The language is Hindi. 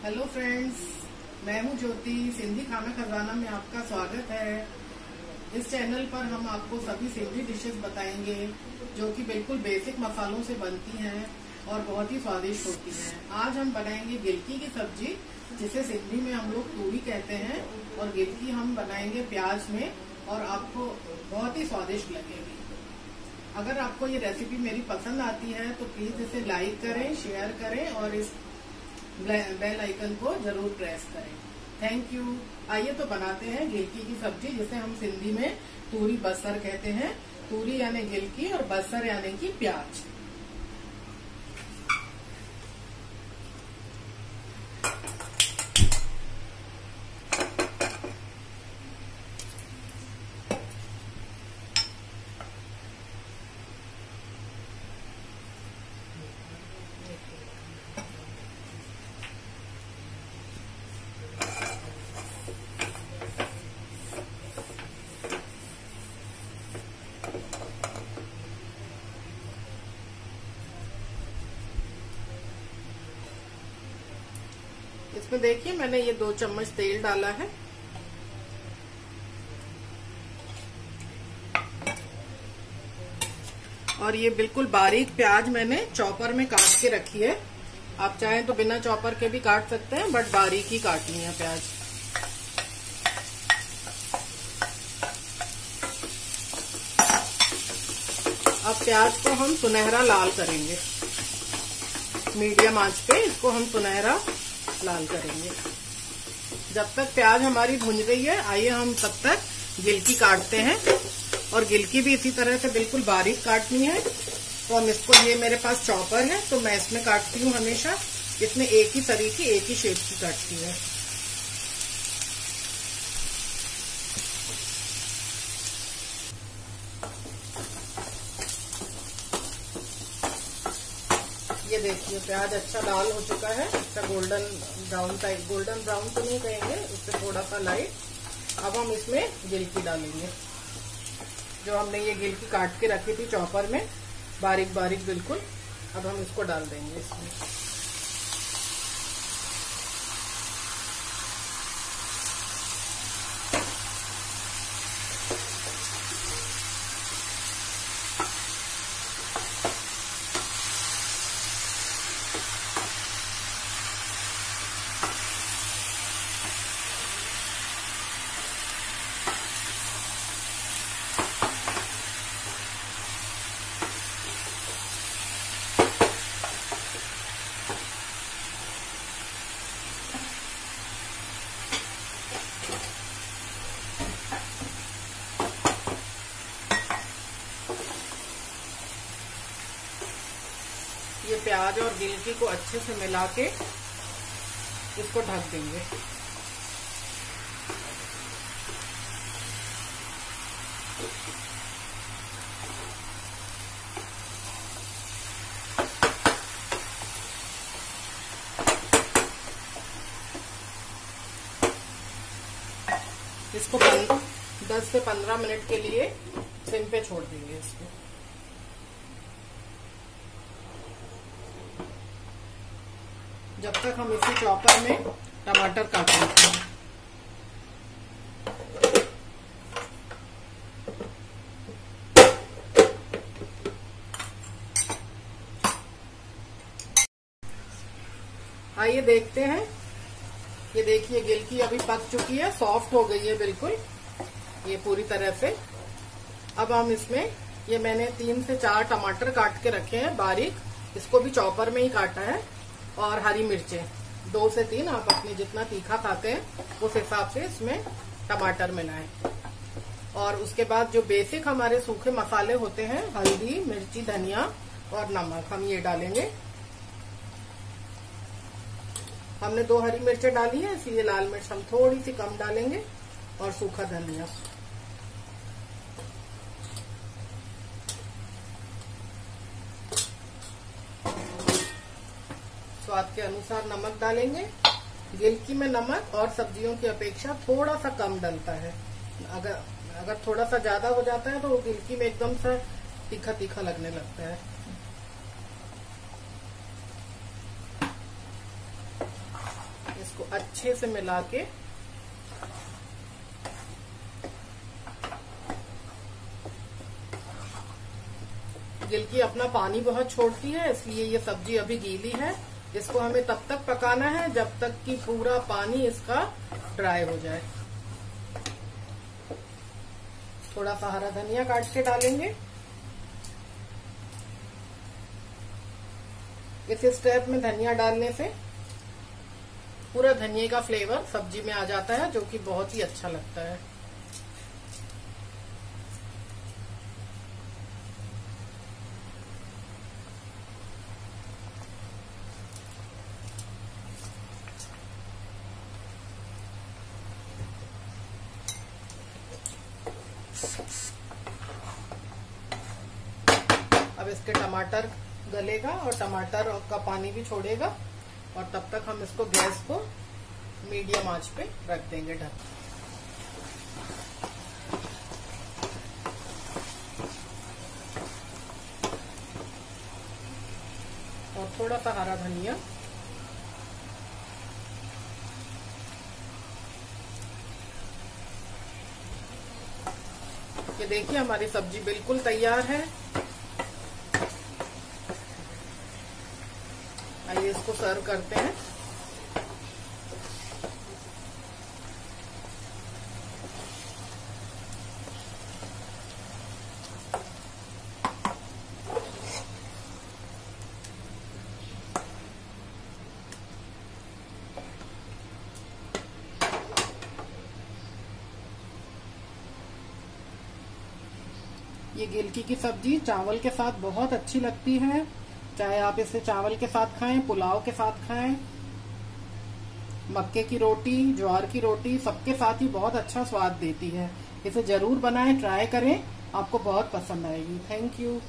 हेलो फ्रेंड्स, मैं हूं ज्योति। सिंधी खाना खजाना में आपका स्वागत है। इस चैनल पर हम आपको सभी सिंधी डिशेस बताएंगे जो कि बिल्कुल बेसिक मसालों से बनती हैं और बहुत ही स्वादिष्ट होती हैं। आज हम बनाएंगे गिलकी की सब्जी, जिसे सिंधी में हम लोग तूरी कहते हैं, और गिलकी हम बनाएंगे प्याज में और आपको बहुत ही स्वादिष्ट लगेगी। अगर आपको ये रेसिपी मेरी पसंद आती है तो प्लीज इसे लाइक करें, शेयर करें और इस बेल आइकन को जरूर प्रेस करें। Thank you. आइए तो बनाते हैं गिलकी की सब्जी, जिसे हम सिंधी में तूरी बसर कहते हैं। तूरी यानी गिलकी और बसर यानी कि प्याज। इसमें देखिए मैंने ये 2 चम्मच तेल डाला है। और ये बिल्कुल बारीक प्याज मैंने चॉपर में काट के रखी है। आप चाहें तो बिना चॉपर के भी काट सकते हैं, बट बारीक ही काटनी है प्याज। अब प्याज को हम सुनहरा लाल करेंगे। मीडियम आंच पे इसको हम सुनहरा लाल करेंगे। जब तक प्याज हमारी भुन रही है, आइए हम तब तक गिलकी काटते हैं। और गिलकी भी इसी तरह से बिल्कुल बारीक काटनी है। तो हम इसको, ये मेरे पास चॉपर है तो मैं इसमें काटती हूँ हमेशा। इसमें एक ही तरीके, एक ही शेप की काटती है। ये देखिए प्याज अच्छा लाल हो चुका है, अच्छा golden brown type. Golden brown तो नहीं कहेंगे, उससे थोड़ा सा लाइट। अब हम इसमें गिलकी डालेंगे, जो हमने ये गिलकी काट के रखी थी चॉपर में, बारीक बारीक बिल्कुल। अब हम इसको डाल देंगे इसमें। ये प्याज और गिलकी को अच्छे से मिला के इसको ढक देंगे। इसको 10 से 15 मिनट के लिए सिम पे छोड़ देंगे इसको। जब तक हम इसी चॉपर में टमाटर काट लेते हैं। आइए देखते हैं। ये देखिए गिलकी अभी पक चुकी है, सॉफ्ट हो गई है बिल्कुल, ये पूरी तरह से। अब हम इसमें, ये मैंने 3 से 4 टमाटर काट के रखे हैं बारीक, इसको भी चॉपर में ही काटा है। और हरी मिर्चें 2 से 3, आप अपनी जितना तीखा खाते हैं उस हिसाब से इसमें टमाटर मिलाएं। और उसके बाद जो बेसिक हमारे सूखे मसाले होते हैं, हल्दी, मिर्ची, धनिया और नमक, हम ये डालेंगे। हमने 2 हरी मिर्चें डाली है, इसलिए लाल मिर्च हम थोड़ी सी कम डालेंगे। और सूखा धनिया। स्वाद के अनुसार नमक डालेंगे। गिलकी में नमक और सब्जियों की अपेक्षा थोड़ा सा कम डलता है। अगर थोड़ा सा ज्यादा हो जाता है तो वो गिलकी में एकदम सा तीखा तीखा लगने लगता है। इसको अच्छे से मिला के गिलकी अपना पानी बहुत छोड़ती है, इसलिए ये सब्जी अभी गीली है। इसको हमें तब तक पकाना है जब तक कि पूरा पानी इसका ड्राई हो जाए। थोड़ा सा हरा धनिया काट के डालेंगे। इस स्टेप में धनिया डालने से पूरा धनिया का फ्लेवर सब्जी में आ जाता है, जो कि बहुत ही अच्छा लगता है। अब इसके टमाटर गलेगा और टमाटर का पानी भी छोड़ेगा, और तब तक हम इसको गैस को मीडियम आंच पे रख देंगे ढक। और थोड़ा सा हरा धनिया। ये देखिए हमारी सब्जी बिल्कुल तैयार है। आइए इसको सर्व करते हैं। ये गिलकी की सब्जी चावल के साथ बहुत अच्छी लगती है, चाहे आप इसे चावल के साथ खाएं, पुलाव के साथ खाएं, मक्के की रोटी, ज्वार की रोटी, सबके साथ ही बहुत अच्छा स्वाद देती है। इसे जरूर बनाएं, ट्राई करें, आपको बहुत पसंद आएगी। Thank you.